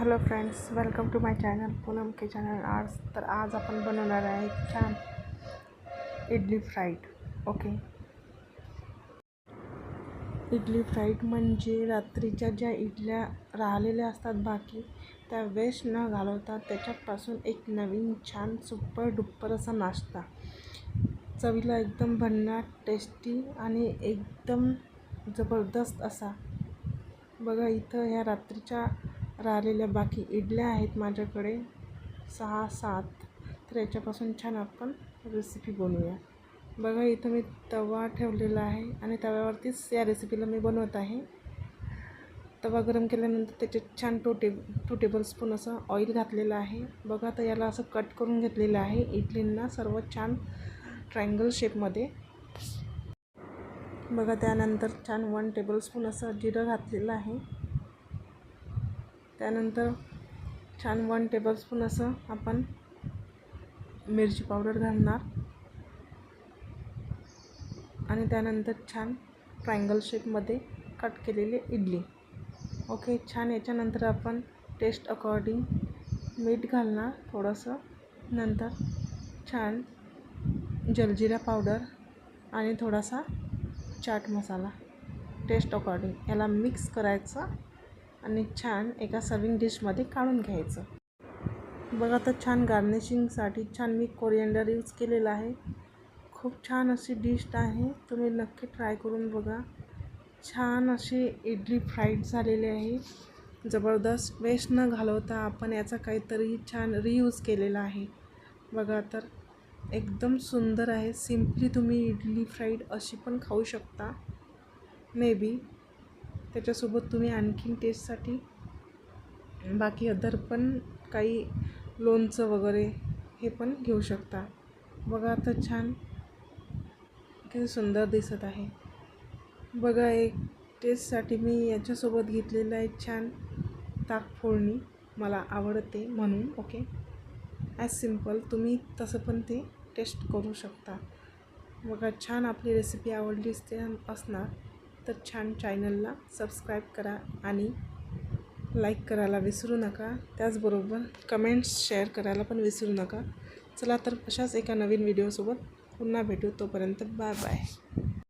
Hello friends, welcome to my channel Poonam के channel arts. तर आज आपण बनवणार आहे छान idli fried. Okay, idli fried म्हणजे रात्रीच्या ज्या इडल्या राहिलेल्या असतात बाकी, त्या वेस्ट न घालवता त्याच्यापासून एक नवीन छान सुपर डुप्पर असा नाश्ता, चवीला एकदम भन्नाट, टेस्टी आणि एकदम जबरदस्त असा. बघा, इथं ह्या रात्रीच्या राहिलेल्या बाकी इडल्या आहेत माझ्याकडे 6-7. तर याच्यापासून छान आपण रेसिपी बनवूया. बघा, इथं मी तवा ठेवलेला आहे आणि तव्यावरतीच या रेसिपीला मी बनवत आहे. तवा गरम केल्यानंतर त्याच्यात छान 2 टेबलस्पून असं ऑइल घातलेलं आहे. बघा, तर याला असं कट करून घेतलेलं आहे इडलींना सर्व छान ट्रायंगल शेपमध्ये. बघा, त्यानंतर छान 1 टेबलस्पून असं जिरं घातलेलं आहे. त्यानंतर छान 1 टेबलस्पून असं आपण मिरची पावडर घालणार आणि त्यानंतर छान ट्रायंगल शेपमध्ये कट केलेली इडली. ओके, छान. याच्यानंतर आपण टेस्ट अकॉर्डिंग मीठ घालणार थोडंसं. नंतर छान जलजिरा पावडर आणि थोडासा चाट मसाला टेस्ट अकॉर्डिंग याला मिक्स करायचं आणि छान एका सर्विंग डिशमध्ये काढून घ्यायचं. बघा, तर छान गार्निशिंगसाठी छान मी कोरिएंडर यूज केलेला आहे. खूप छान अशी डिश आहे, तुम्ही नक्की ट्राय करून बघा. छान अशी इडली फ्राईड झालेली आहे, जबरदस्त. वेस्ट न घालवता आपण याचा काहीतरी छान रियूज केलेला आहे. बघा, तर एकदम सुंदर आहे. सिम्पली तुम्ही इडली फ्राईड अशी पण खाऊ शकता. मे बी त्याच्यासोबत तुम्ही आणखीन टेस्टसाठी बाकी अदर पण काही लोणचं वगैरे हे पण घेऊ शकता. बघा, तर छान किती सुंदर दिसत आहे. बघा, एक टेस्टसाठी मी याच्यासोबत घेतलेलं आहे छान ताक फोडणी. मला आवडते म्हणून. ओके, ॲज सिम्पल तुम्ही तसं पण ते टेस्ट करू शकता. बघा, छान आपली रेसिपी आवडली असणार तर छान चॅनलला सबस्क्राईब करा आणि लाईक करायला विसरू नका. त्याचबरोबर कमेंट्स शेअर करायला पण विसरू नका. चला, तर अशाच एका नवीन व्हिडिओसोबत पुन्हा भेटू. तोपर्यंत बाय बाय.